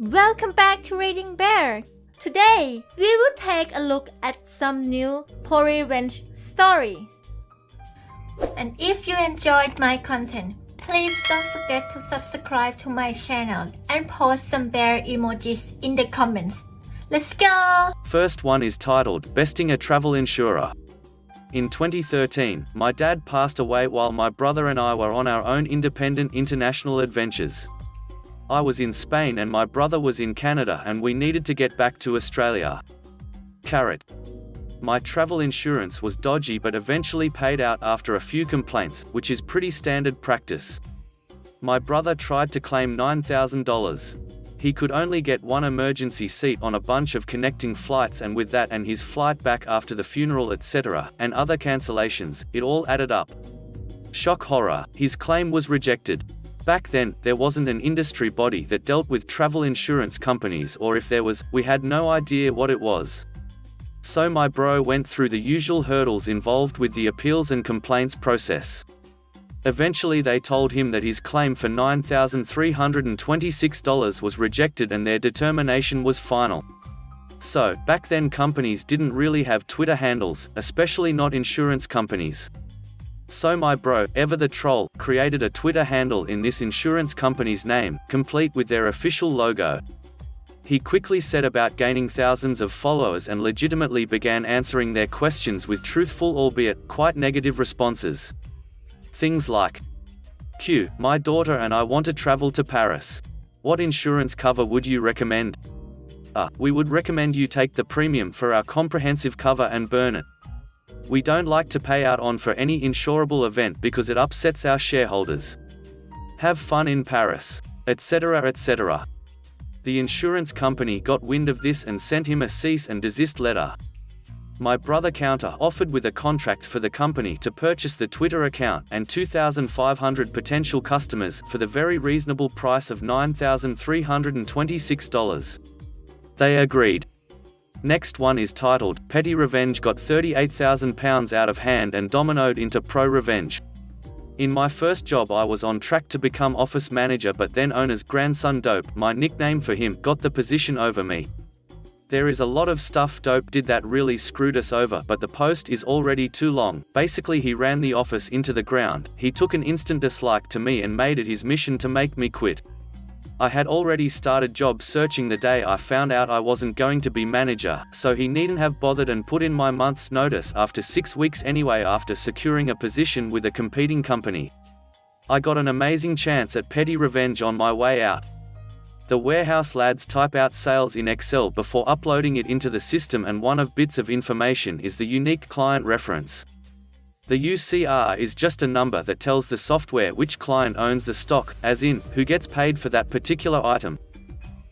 Welcome back to ReadingBear. Today, we will take a look at some new revenge stories. And if you enjoyed my content, please don't forget to subscribe to my channel and post some bear emojis in the comments. Let's go! First one is titled, Besting a Travel Insurer. In 2013, my dad passed away while my brother and I were on our own independent international adventures. I was in Spain and my brother was in Canada and we needed to get back to Australia. My travel insurance was dodgy but eventually paid out after a few complaints, which is pretty standard practice. My brother tried to claim $9,000. He could only get one emergency seat on a bunch of connecting flights, and with that and his flight back after the funeral etc., and other cancellations, it all added up. Shock horror, his claim was rejected. Back then, there wasn't an industry body that dealt with travel insurance companies, or if there was, we had no idea what it was. So my bro went through the usual hurdles involved with the appeals and complaints process. Eventually they told him that his claim for $9,326 was rejected and their determination was final. So, back then companies didn't really have Twitter handles, especially not insurance companies. So my bro, Ever the Troll, created a Twitter handle in this insurance company's name, complete with their official logo. He quickly set about gaining thousands of followers and legitimately began answering their questions with truthful albeit quite negative responses. Things like, Q, my daughter and I want to travel to Paris. What insurance cover would you recommend? We would recommend you take the premium for our comprehensive cover and burn it. We don't like to pay out on for any insurable event because it upsets our shareholders. Have fun in Paris, etc., etc. The insurance company got wind of this and sent him a cease and desist letter. My brother counter-offered with a contract for the company to purchase the Twitter account and 2,500 potential customers for the very reasonable price of $9,326. They agreed. Next one is titled, Petty Revenge got £38,000 out of hand and dominoed into pro-revenge. In my first job I was on track to become office manager, but then owner's grandson Dope, my nickname for him, got the position over me. There is a lot of stuff Dope did that really screwed us over, but the post is already too long. Basically he ran the office into the ground, he took an instant dislike to me and made it his mission to make me quit. I had already started job searching the day I found out I wasn't going to be manager, so he needn't have bothered and put in my month's notice after 6 weeks anyway after securing a position with a competing company. I got an amazing chance at petty revenge on my way out. The warehouse lads type out sales in Excel before uploading it into the system, and one of bits of information is the unique client reference. The UCR is just a number that tells the software which client owns the stock, as in, who gets paid for that particular item.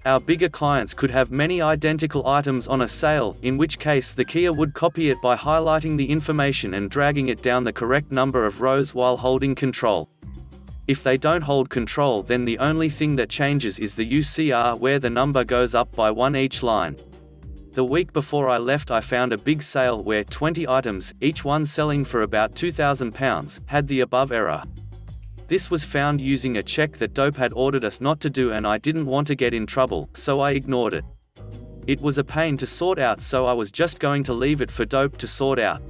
Our bigger clients could have many identical items on a sale, in which case the keyer would copy it by highlighting the information and dragging it down the correct number of rows while holding control. If they don't hold control, then the only thing that changes is the UCR, where the number goes up by 1 each line. The week before I left I found a big sale where 20 items, each one selling for about £2,000, had the above error. This was found using a check that Dope had ordered us not to do, and I didn't want to get in trouble, so I ignored it. It was a pain to sort out, so I was just going to leave it for Dope to sort out.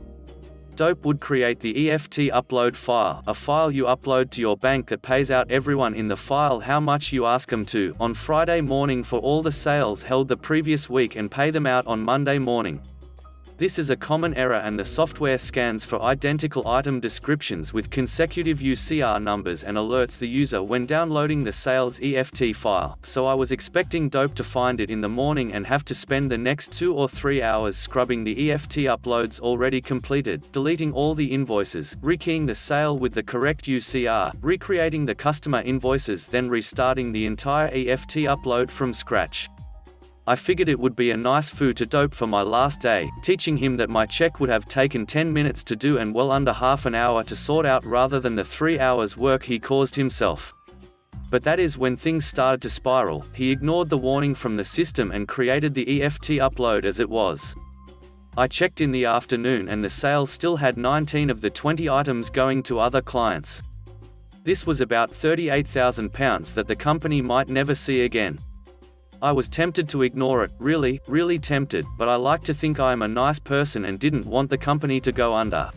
Dope would create the EFT upload file, a file you upload to your bank that pays out everyone in the file how much you ask them to, on Friday morning for all the sales held the previous week, and pay them out on Monday morning. This is a common error, and the software scans for identical item descriptions with consecutive UCR numbers and alerts the user when downloading the sales EFT file, so I was expecting Dope to find it in the morning and have to spend the next 2 or 3 hours scrubbing the EFT uploads already completed, deleting all the invoices, rekeying the sale with the correct UCR, recreating the customer invoices, then restarting the entire EFT upload from scratch. I figured it would be a nice foo to Dope for my last day, teaching him that my check would have taken 10 minutes to do and well under half an hour to sort out rather than the 3 hours work he caused himself. But that is when things started to spiral. He ignored the warning from the system and created the EFT upload as it was. I checked in the afternoon and the sale still had 19 of the 20 items going to other clients. This was about £38,000 that the company might never see again. I was tempted to ignore it, really tempted, but I like to think I am a nice person and didn't want the company to go under.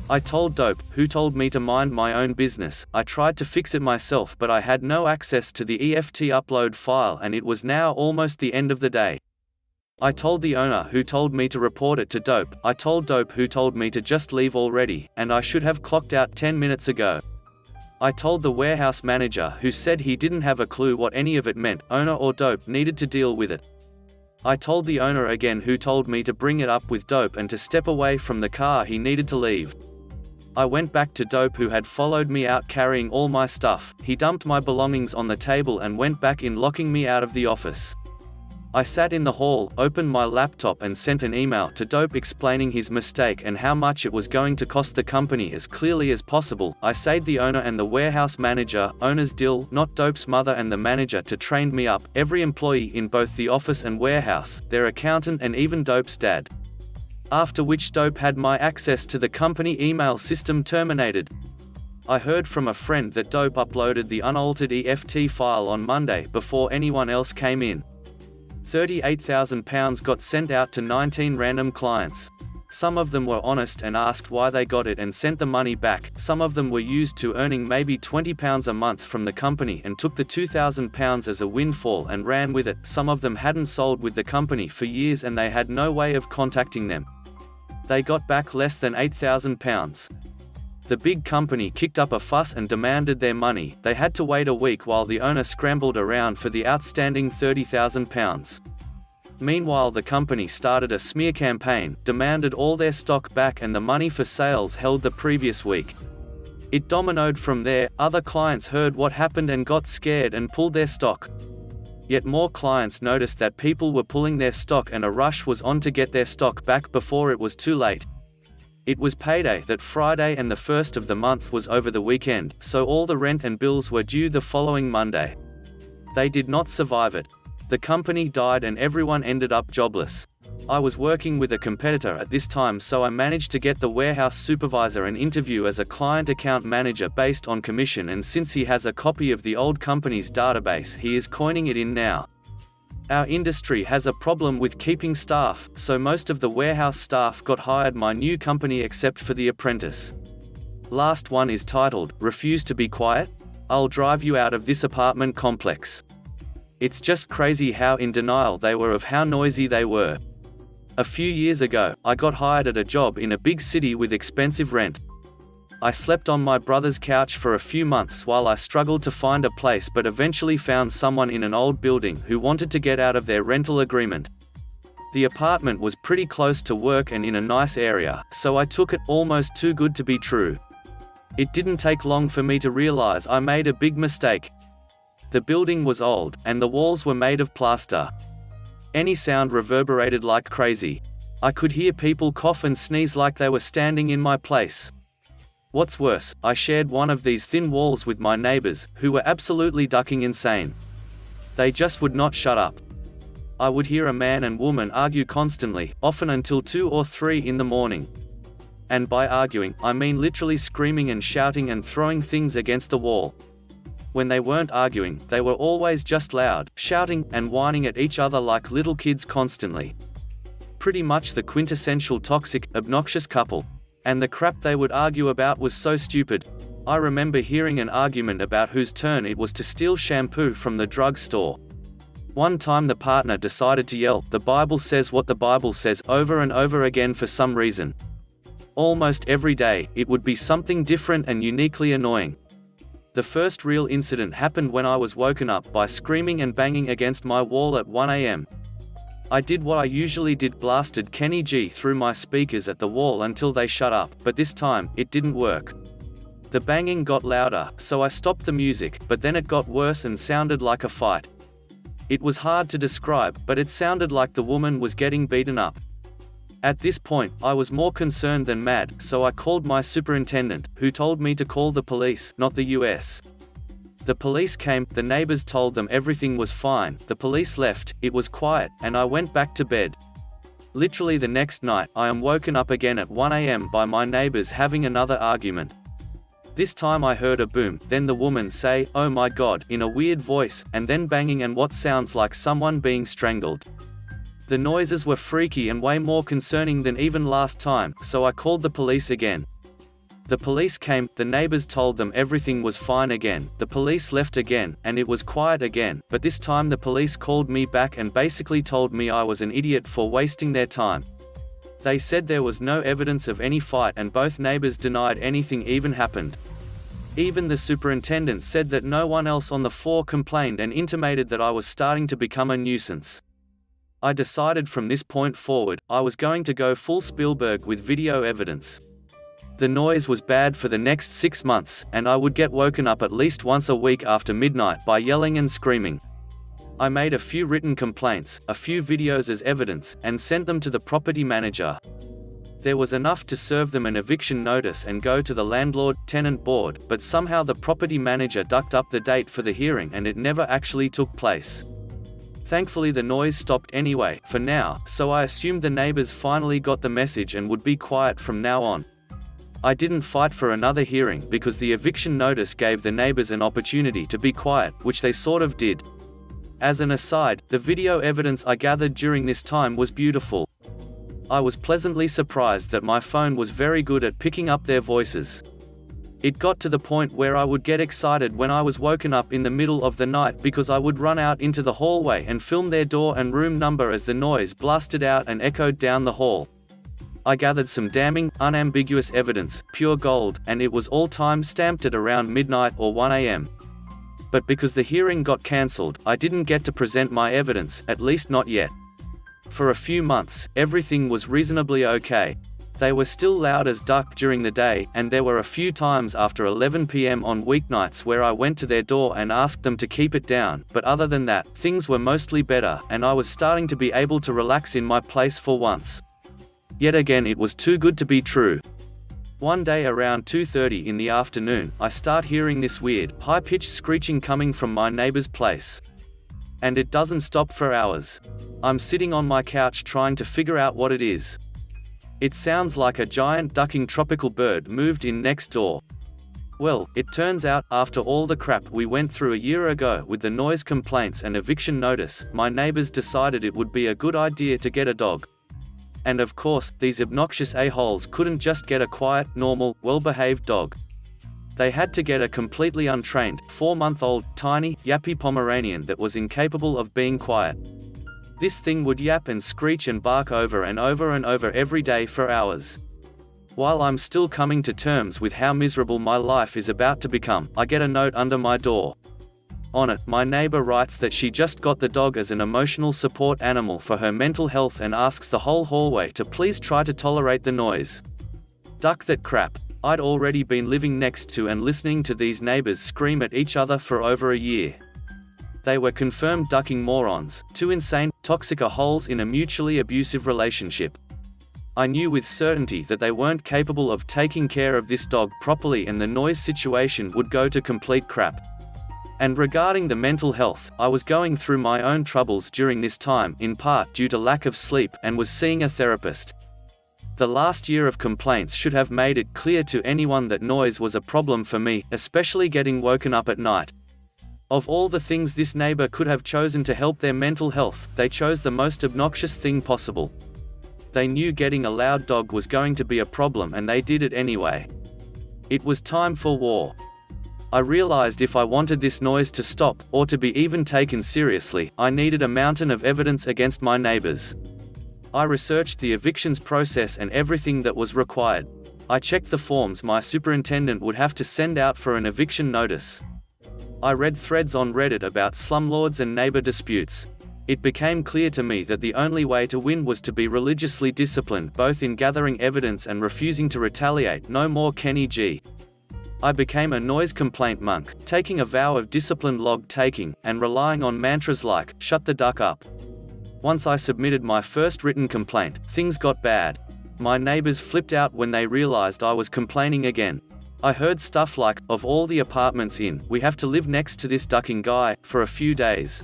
I told Dope, who told me to mind my own business. I tried to fix it myself, but I had no access to the EFT upload file and it was now almost the end of the day. I told the owner, who told me to report it to Dope. I told Dope, who told me to just leave already, and I should have clocked out 10 minutes ago. I told the warehouse manager, who said he didn't have a clue what any of it meant. Owner or Dope needed to deal with it. I told the owner again, who told me to bring it up with Dope and to step away from the car he needed to leave. I went back to Dope, who had followed me out carrying all my stuff. He dumped my belongings on the table and went back in, locking me out of the office. I sat in the hall, opened my laptop and sent an email to Dope explaining his mistake and how much it was going to cost the company as clearly as possible. I said the owner and the warehouse manager, owner's deal, not Dope's mother and the manager, to train me up, every employee in both the office and warehouse, their accountant and even Dope's dad. After which Dope had my access to the company email system terminated. I heard from a friend that Dope uploaded the unaltered EFT file on Monday before anyone else came in. £38,000 got sent out to 19 random clients. Some of them were honest and asked why they got it and sent the money back. Some of them were used to earning maybe £20 a month from the company and took the £2,000 as a windfall and ran with it. Some of them hadn't sold with the company for years and they had no way of contacting them. They got back less than £8,000. The big company kicked up a fuss and demanded their money. They had to wait a week while the owner scrambled around for the outstanding £30,000. Meanwhile, the company started a smear campaign, demanded all their stock back and the money for sales held the previous week. It dominoed from there. Other clients heard what happened and got scared and pulled their stock. Yet more clients noticed that people were pulling their stock and a rush was on to get their stock back before it was too late. It was payday that Friday and the first of the month was over the weekend, so all the rent and bills were due the following Monday. They did not survive it. The company died and everyone ended up jobless. I was working with a competitor at this time, so I managed to get the warehouse supervisor an interview as a client account manager based on commission, and since he has a copy of the old company's database, he is coining it in now. Our industry has a problem with keeping staff, so most of the warehouse staff got hired my new company except for the apprentice. Last one is titled, "Refuse to be quiet? I'll drive you out of this apartment complex." It's just crazy how in denial they were of how noisy they were. A few years ago, I got hired at a job in a big city with expensive rent. I slept on my brother's couch for a few months while I struggled to find a place, but eventually found someone in an old building who wanted to get out of their rental agreement. The apartment was pretty close to work and in a nice area, so I took it, almost too good to be true. It didn't take long for me to realize I made a big mistake. The building was old, and the walls were made of plaster. Any sound reverberated like crazy. I could hear people cough and sneeze like they were standing in my place. What's worse, I shared one of these thin walls with my neighbors, who were absolutely ducking insane. They just would not shut up. I would hear a man and woman argue constantly, often until 2 or 3 in the morning. And by arguing, I mean literally screaming and shouting and throwing things against the wall. When they weren't arguing, they were always just loud, shouting, and whining at each other like little kids constantly. Pretty much the quintessential toxic, obnoxious couple. And the crap they would argue about was so stupid. I remember hearing an argument about whose turn it was to steal shampoo from the drugstore. One time the partner decided to yell, "The Bible says what the Bible says," over and over again for some reason. Almost every day, it would be something different and uniquely annoying. The first real incident happened when I was woken up by screaming and banging against my wall at 1 a.m. I did what I usually did, blasted Kenny G through my speakers at the wall until they shut up, but this time, it didn't work. The banging got louder, so I stopped the music, but then it got worse and sounded like a fight. It was hard to describe, but it sounded like the woman was getting beaten up. At this point, I was more concerned than mad, so I called my superintendent, who told me to call the police, not the US. The police came, the neighbors told them everything was fine, the police left, it was quiet, and I went back to bed. Literally the next night, I am woken up again at 1 a.m. by my neighbors having another argument. This time I heard a boom, then the woman say, "Oh my God," in a weird voice, and then banging and what sounds like someone being strangled. The noises were freaky and way more concerning than even last time, so I called the police again. The police came, the neighbors told them everything was fine again, the police left again, and it was quiet again, but this time the police called me back and basically told me I was an idiot for wasting their time. They said there was no evidence of any fight and both neighbors denied anything even happened. Even the superintendent said that no one else on the floor complained and intimated that I was starting to become a nuisance. I decided from this point forward, I was going to go full Spielberg with video evidence. The noise was bad for the next 6 months, and I would get woken up at least once a week after midnight by yelling and screaming. I made a few written complaints, a few videos as evidence, and sent them to the property manager. There was enough to serve them an eviction notice and go to the landlord-tenant board, but somehow the property manager ducked up the date for the hearing and it never actually took place. Thankfully the noise stopped anyway, for now, so I assumed the neighbors finally got the message and would be quiet from now on. I didn't fight for another hearing because the eviction notice gave the neighbors an opportunity to be quiet, which they sort of did. As an aside, the video evidence I gathered during this time was beautiful. I was pleasantly surprised that my phone was very good at picking up their voices. It got to the point where I would get excited when I was woken up in the middle of the night because I would run out into the hallway and film their door and room number as the noise blasted out and echoed down the hall. I gathered some damning, unambiguous evidence, pure gold, and it was all time-stamped at around midnight or 1 a.m. But because the hearing got cancelled, I didn't get to present my evidence, at least not yet. For a few months, everything was reasonably okay. They were still loud as duck during the day, and there were a few times after 11 p.m. on weeknights where I went to their door and asked them to keep it down, but other than that, things were mostly better, and I was starting to be able to relax in my place for once. Yet again it was too good to be true. One day around 2:30 in the afternoon, I start hearing this weird, high-pitched screeching coming from my neighbor's place. And it doesn't stop for hours. I'm sitting on my couch trying to figure out what it is. It sounds like a giant ducking tropical bird moved in next door. Well, it turns out, after all the crap we went through a year ago with the noise complaints and eviction notice, my neighbors decided it would be a good idea to get a dog. And of course, these obnoxious a-holes couldn't just get a quiet, normal, well-behaved dog. They had to get a completely untrained, 4-month-old, tiny, yappy Pomeranian that was incapable of being quiet. This thing would yap and screech and bark over and over and over every day for hours. While I'm still coming to terms with how miserable my life is about to become, I get a note under my door. On it, my neighbor writes that she just got the dog as an emotional support animal for her mental health and asks the whole hallway to please try to tolerate the noise. Duck that crap. I'd already been living next to and listening to these neighbors scream at each other for over a year. They were confirmed ducking morons, two insane, toxic a-holes in a mutually abusive relationship. I knew with certainty that they weren't capable of taking care of this dog properly and the noise situation would go to complete crap. And regarding the mental health, I was going through my own troubles during this time, in part due to lack of sleep, and was seeing a therapist. The last year of complaints should have made it clear to anyone that noise was a problem for me, especially getting woken up at night. Of all the things this neighbor could have chosen to help their mental health, they chose the most obnoxious thing possible. They knew getting a loud dog was going to be a problem and they did it anyway. It was time for war. I realized if I wanted this noise to stop, or to be even taken seriously, I needed a mountain of evidence against my neighbors. I researched the evictions process and everything that was required. I checked the forms my superintendent would have to send out for an eviction notice. I read threads on Reddit about slumlords and neighbor disputes. It became clear to me that the only way to win was to be religiously disciplined, both in gathering evidence and refusing to retaliate. No more Kenny G. I became a noise complaint monk, taking a vow of disciplined log taking, and relying on mantras like, "Shut the duck up." Once I submitted my first written complaint, things got bad. My neighbors flipped out when they realized I was complaining again. I heard stuff like, "Of all the apartments in, we have to live next to this ducking guy," for a few days.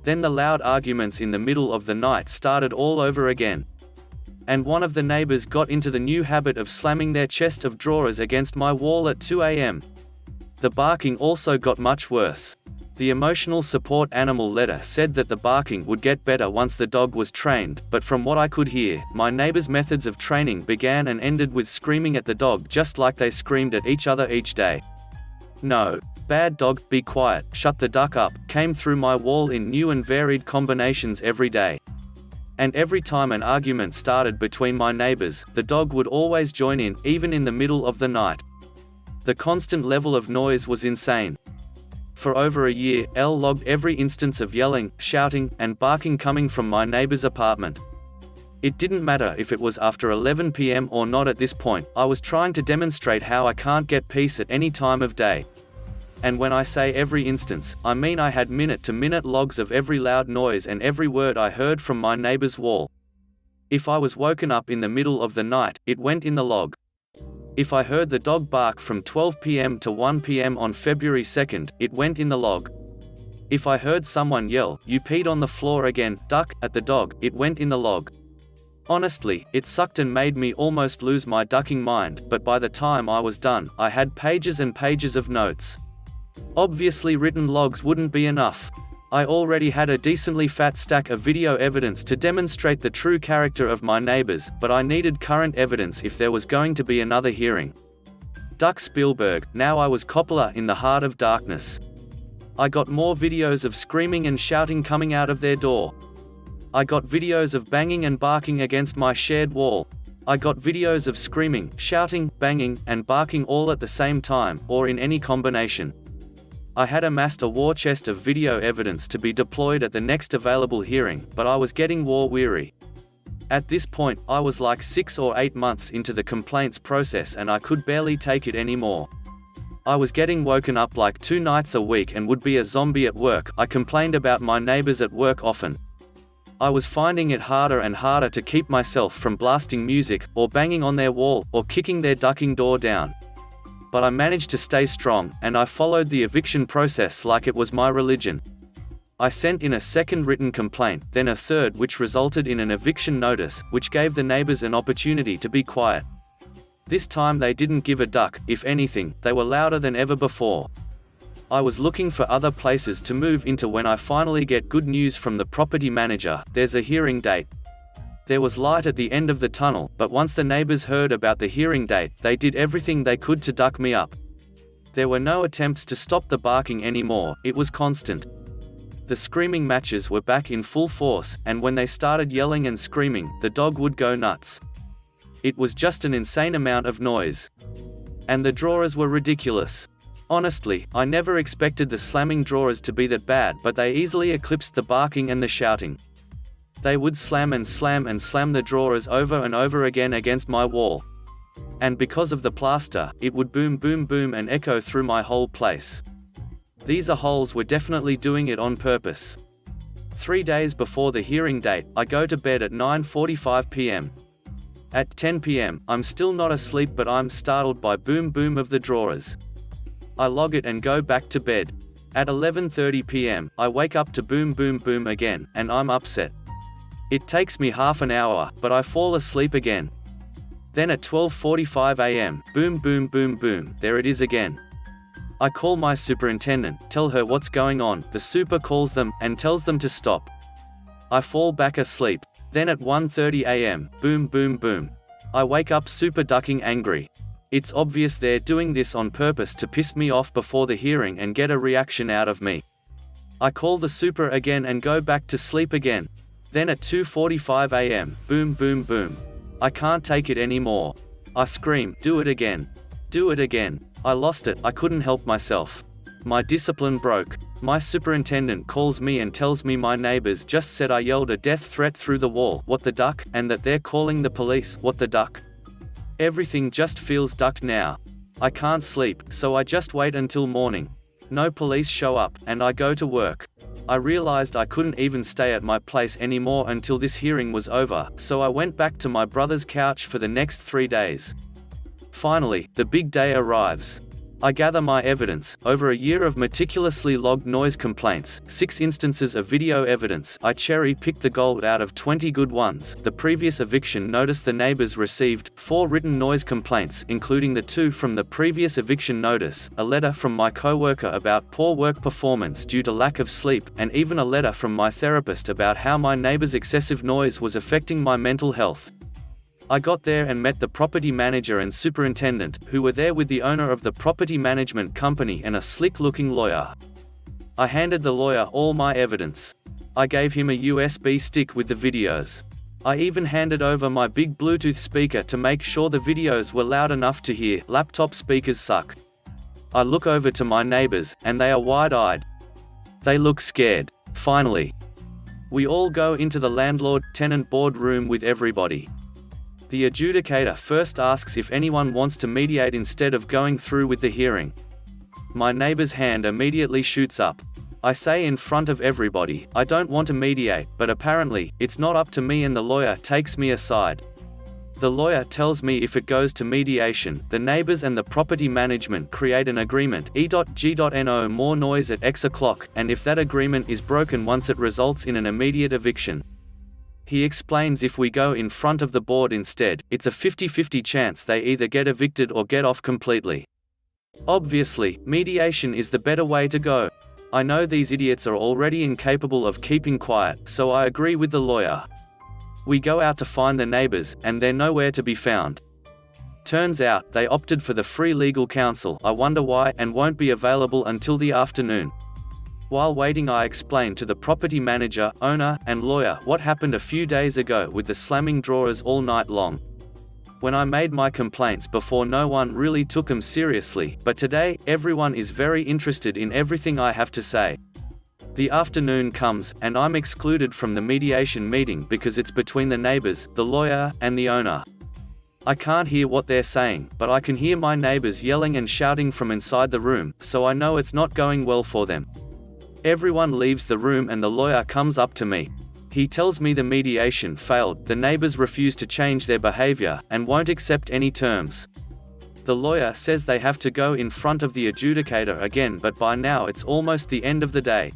Then the loud arguments in the middle of the night started all over again. And one of the neighbors got into the new habit of slamming their chest of drawers against my wall at 2 a.m. The barking also got much worse. The emotional support animal letter said that the barking would get better once the dog was trained, but from what I could hear, my neighbor's methods of training began and ended with screaming at the dog just like they screamed at each other each day. No. Bad dog, be quiet, shut the duck up, came through my wall in new and varied combinations every day. And every time an argument started between my neighbors, the dog would always join in, even in the middle of the night. The constant level of noise was insane. For over a year, L logged every instance of yelling, shouting, and barking coming from my neighbor's apartment. It didn't matter if it was after 11 p.m. or not at this point, I was trying to demonstrate how I can't get peace at any time of day. And when I say every instance, I mean I had minute-to-minute logs of every loud noise and every word I heard from my neighbor's wall. If I was woken up in the middle of the night, it went in the log. If I heard the dog bark from 12 p.m. to 1 p.m. on February 2nd, it went in the log. If I heard someone yell, "You peed on the floor again, duck," at the dog, it went in the log. Honestly, it sucked and made me almost lose my ducking mind, but by the time I was done, I had pages and pages of notes. Obviously written logs wouldn't be enough. I already had a decently fat stack of video evidence to demonstrate the true character of my neighbors, but I needed current evidence if there was going to be another hearing. Duck Spielberg, now I was Coppola in the heart of darkness. I got more videos of screaming and shouting coming out of their door. I got videos of banging and barking against my shared wall. I got videos of screaming, shouting, banging, and barking all at the same time, or in any combination. I had amassed a war chest of video evidence to be deployed at the next available hearing, but I was getting war-weary. At this point, I was like 6 or 8 months into the complaints process and I could barely take it anymore. I was getting woken up like 2 nights a week and would be a zombie at work. I complained about my neighbors at work often. I was finding it harder and harder to keep myself from blasting music, or banging on their wall, or kicking their ducking door down. But I managed to stay strong, and I followed the eviction process like it was my religion. I sent in a second written complaint, then a third, which resulted in an eviction notice, which gave the neighbors an opportunity to be quiet. This time they didn't give a duck. If anything, they were louder than ever before. I was looking for other places to move into when I finally get good news from the property manager: there's a hearing date. There was light at the end of the tunnel, but once the neighbors heard about the hearing date, they did everything they could to duck me up. There were no attempts to stop the barking anymore, it was constant. The screaming matches were back in full force, and when they started yelling and screaming, the dog would go nuts. It was just an insane amount of noise. And the drawers were ridiculous. Honestly, I never expected the slamming drawers to be that bad, but they easily eclipsed the barking and the shouting. They would slam and slam and slam the drawers over and over again against my wall. And because of the plaster, it would boom boom boom and echo through my whole place. These holes were definitely doing it on purpose. 3 days before the hearing date, I go to bed at 9:45 p.m. At 10 p.m., I'm still not asleep, but I'm startled by boom boom of the drawers. I log it and go back to bed. At 11:30 p.m., I wake up to boom boom boom again, and I'm upset. It takes me half an hour, but I fall asleep again. Then at 12:45 a.m., boom boom boom boom, there it is again. I call my superintendent, tell her what's going on. The super calls them, and tells them to stop. I fall back asleep. Then at 1:30 a.m., boom boom boom. I wake up super ducking angry. It's obvious they're doing this on purpose to piss me off before the hearing and get a reaction out of me. I call the super again and go back to sleep again. Then at 2:45 a.m., boom boom boom. I can't take it anymore. I scream, do it again. Do it again. I lost it, I couldn't help myself. My discipline broke. My superintendent calls me and tells me my neighbors just said I yelled a death threat through the wall, what the duck, and that they're calling the police, what the duck. Everything just feels ducked now. I can't sleep, so I just wait until morning. No police show up, and I go to work. I realized I couldn't even stay at my place anymore until this hearing was over, so I went back to my brother's couch for the next 3 days. Finally, the big day arrives. I gather my evidence. Over a year of meticulously logged noise complaints, 6 instances of video evidence, I cherry-picked the gold out of 20 good ones. The previous eviction notice the neighbors received 4 written noise complaints, including the 2 from the previous eviction notice, a letter from my coworker about poor work performance due to lack of sleep, and even a letter from my therapist about how my neighbor's excessive noise was affecting my mental health. I got there and met the property manager and superintendent, who were there with the owner of the property management company and a slick-looking lawyer. I handed the lawyer all my evidence. I gave him a USB stick with the videos. I even handed over my big Bluetooth speaker to make sure the videos were loud enough to hear. Laptop speakers suck. I look over to my neighbors, and they are wide-eyed. They look scared. Finally, we all go into the landlord-tenant board room with everybody. The adjudicator first asks if anyone wants to mediate instead of going through with the hearing. My neighbor's hand immediately shoots up. I say in front of everybody, I don't want to mediate, but apparently, it's not up to me, and the lawyer takes me aside. The lawyer tells me if it goes to mediation, the neighbors and the property management create an agreement E.G.No more noise at X o'clock, and if that agreement is broken once it results in an immediate eviction. He explains if we go in front of the board instead, it's a 50-50 chance they either get evicted or get off completely. Obviously, mediation is the better way to go. I know these idiots are already incapable of keeping quiet, so I agree with the lawyer. We go out to find the neighbors, and they're nowhere to be found. Turns out, they opted for the free legal counsel. I wonder why, and won't be available until the afternoon. While waiting, I explained to the property manager, owner, and lawyer what happened a few days ago with the slamming drawers all night long. When I made my complaints before, no one really took them seriously, but today, everyone is very interested in everything I have to say. The afternoon comes, and I'm excluded from the mediation meeting because it's between the neighbors, the lawyer, and the owner. I can't hear what they're saying, but I can hear my neighbors yelling and shouting from inside the room, so I know it's not going well for them. Everyone leaves the room and the lawyer comes up to me. He tells me the mediation failed, the neighbors refuse to change their behavior, and won't accept any terms. The lawyer says they have to go in front of the adjudicator again, but by now it's almost the end of the day.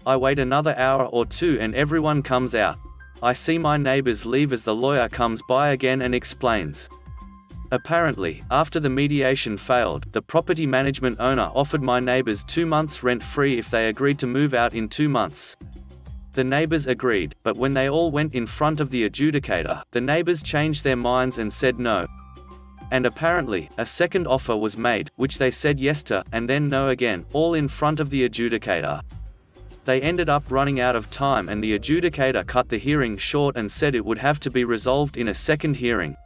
I wait another hour or 2 and everyone comes out. I see my neighbors leave as the lawyer comes by again and explains. Apparently, after the mediation failed, the property management owner offered my neighbors 2 months rent-free if they agreed to move out in 2 months. The neighbors agreed, but when they all went in front of the adjudicator, the neighbors changed their minds and said no. And apparently, a second offer was made, which they said yes to, and then no again, all in front of the adjudicator. They ended up running out of time, and the adjudicator cut the hearing short and said it would have to be resolved in a second hearing.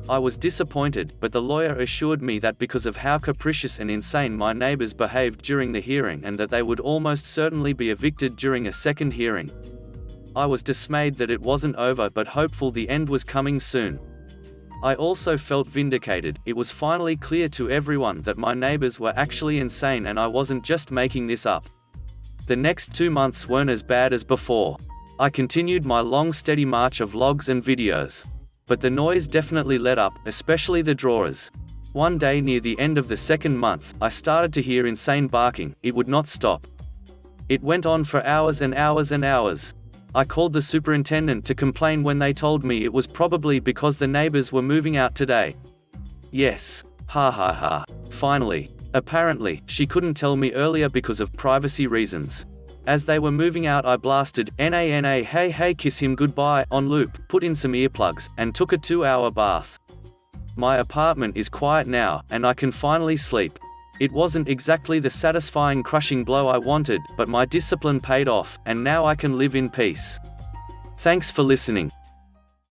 I was disappointed, but the lawyer assured me that because of how capricious and insane my neighbors behaved during the hearing, and that they would almost certainly be evicted during a second hearing. I was dismayed that it wasn't over, but hopeful the end was coming soon. I also felt vindicated. It was finally clear to everyone that my neighbors were actually insane and I wasn't just making this up. The next 2 months weren't as bad as before. I continued my long steady march of logs and videos. But the noise definitely let up, especially the drawers. One day near the end of the second month, I started to hear insane barking. It would not stop. It went on for hours and hours and hours. I called the superintendent to complain when they told me it was probably because the neighbors were moving out today. Yes. Ha ha ha. Finally. Apparently, she couldn't tell me earlier because of privacy reasons. As they were moving out, I blasted "Na hey hey kiss him goodbye" on loop, put in some earplugs, and took a 2-hour bath. My apartment is quiet now, and I can finally sleep. It wasn't exactly the satisfying crushing blow I wanted, but my discipline paid off, and now I can live in peace. Thanks for listening.